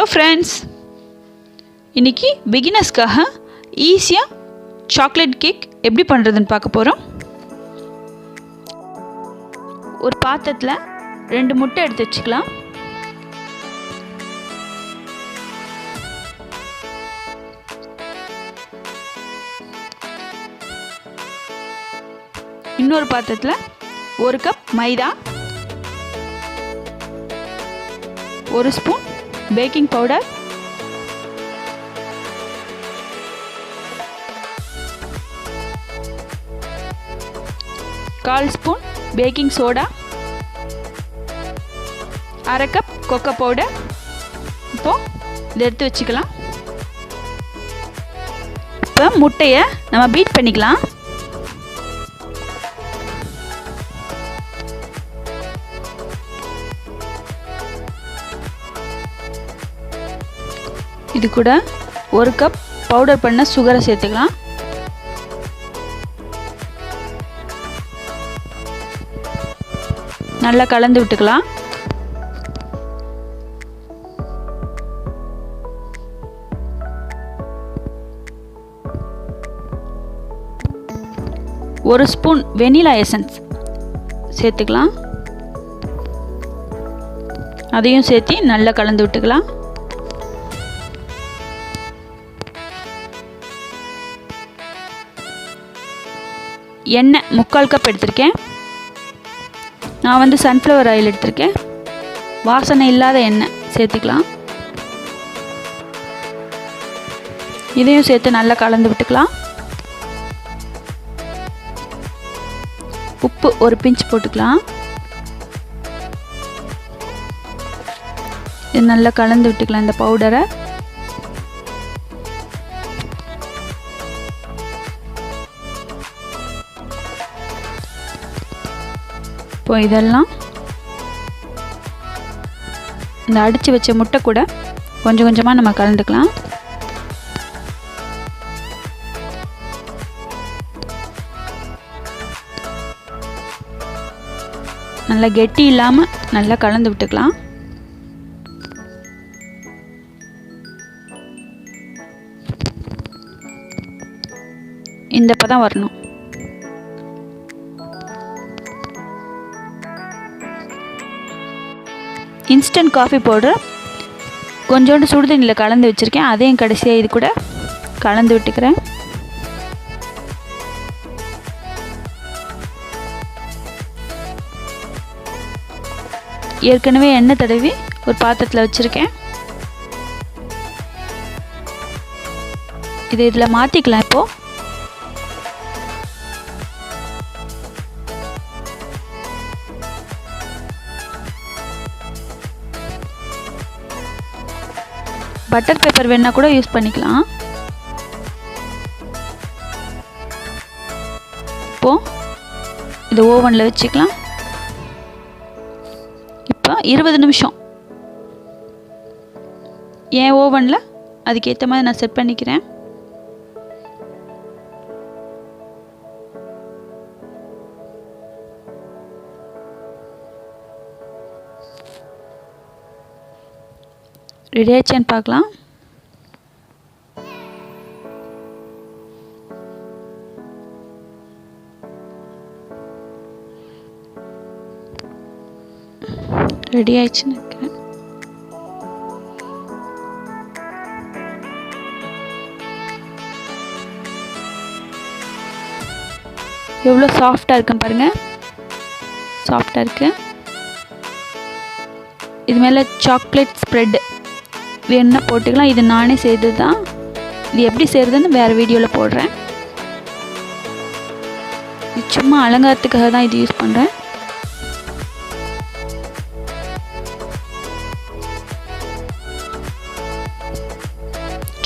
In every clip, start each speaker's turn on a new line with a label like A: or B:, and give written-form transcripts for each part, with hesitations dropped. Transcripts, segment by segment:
A: Hello friends, இன்றைக்கி பிகினர்ஸ்க்காக ஈஸியாக chocolate cake எப்படி பண்ணுறதுன்னு பார்க்க போகிறோம். ஒரு பாத்திரத்தில் 2 முட்டை எடுத்து வச்சுக்கலாம். இன்னொரு பாத்திரத்தில் 1 கப் மைதா, 1 spoon baking powder, 1/4 spoon baking soda, 1/2 cup cocoa powder. இப்போது இதை எடுத்து வச்சுக்கலாம். இப்போ முட்டையை நம்ம பீட் பண்ணிக்கலாம். இது கூட 1 கப் பவுடர் பண்ண சுகரை சேர்த்துக்கலாம். நல்லா கலந்து விட்டுக்கலாம். ஒரு ஸ்பூன் வெனிலா எசன்ஸ் சேர்த்துக்கலாம். அதையும் சேர்த்து நல்லா கலந்து விட்டுக்கலாம். எண்ணெய் 3/4 கப் எடுத்திருக்கேன். நான் சன்ஃப்ளவர் ஆயில் எடுத்திருக்கேன். வாசனை இல்லாத எண்ணெய் சேர்த்துக்கலாம். இதையும் சேர்த்து நல்லா கலந்து விட்டுக்கலாம். உப்பு ஒரு பிஞ்ச் போட்டுக்கலாம். இது நல்லா கலந்து விட்டுக்கலாம் இந்த பவுடரை. இப்போ இதெல்லாம் இந்த அடித்து வச்ச முட்டை கூட கொஞ்சம் கொஞ்சமாக நம்ம கலந்துக்கலாம். நல்லா கெட்டி இல்லாமல் நல்லா கலந்து விட்டுக்கலாம். இந்த பதம் வரணும். இன்ஸ்டன்ட் காஃபி பவுடர் கொஞ்சோண்டு சுடு தண்ணியில் கலந்து வச்சுருக்கேன். அதையும் கடைசியாக இது கூட கலந்து விட்டுக்கிறேன். ஏற்கனவே எண்ணெய் தடவி ஒரு பாத்திரத்தில் வச்சுருக்கேன். இதை இதில் மாற்றிக்கலாம். இப்போது பட்டர் பேப்பர் வேணா கூட யூஸ் பண்ணிக்கலாம். இப்போது இதை ஓவனில் வச்சுக்கலாம். இப்போ 20 நிமிஷம் என் ஓவனில் அதுக்கேற்ற மாதிரி நான் செட் பண்ணிக்கிறேன். ரெடி ஆயிடுச்சான்னு பார்க்கலாம். ரெடி ஆயிடுச்சுன்னு நினைக்கிறேன். எவ்வளோ சாஃப்டாக இருக்குன்னு பாருங்கள். சாஃப்டாக இருக்குது. இது மேலே சாக்லேட் ஸ்ப்ரெட் வேணும்னா போட்டுக்கலாம். இது நானே செய்தது தான். இது எப்படி செய்கிறதுன்னு வேறு வீடியோவில் போடுறேன். இது சும்மா அலங்காரத்துக்காக தான் இது யூஸ் பண்ணுறேன்.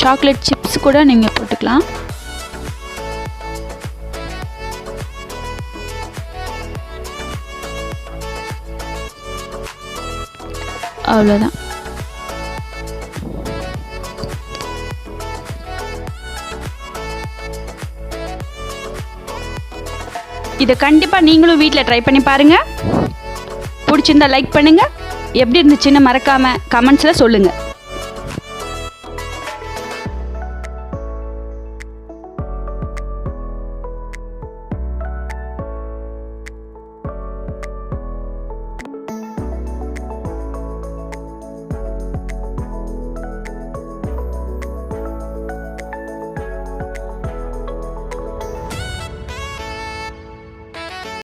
A: சாக்லேட் சிப்ஸ் கூட நீங்கள் போட்டுக்கலாம். அவ்வளோதான். இதை கண்டிப்பாக நீங்களும் வீட்டில் ட்ரை பண்ணி பாருங்கள். பிடிச்சிருந்தா லைக் பண்ணுங்கள். எப்படி இருந்துச்சுன்னு மறக்காமல் கமெண்ட்ஸில் சொல்லுங்கள்.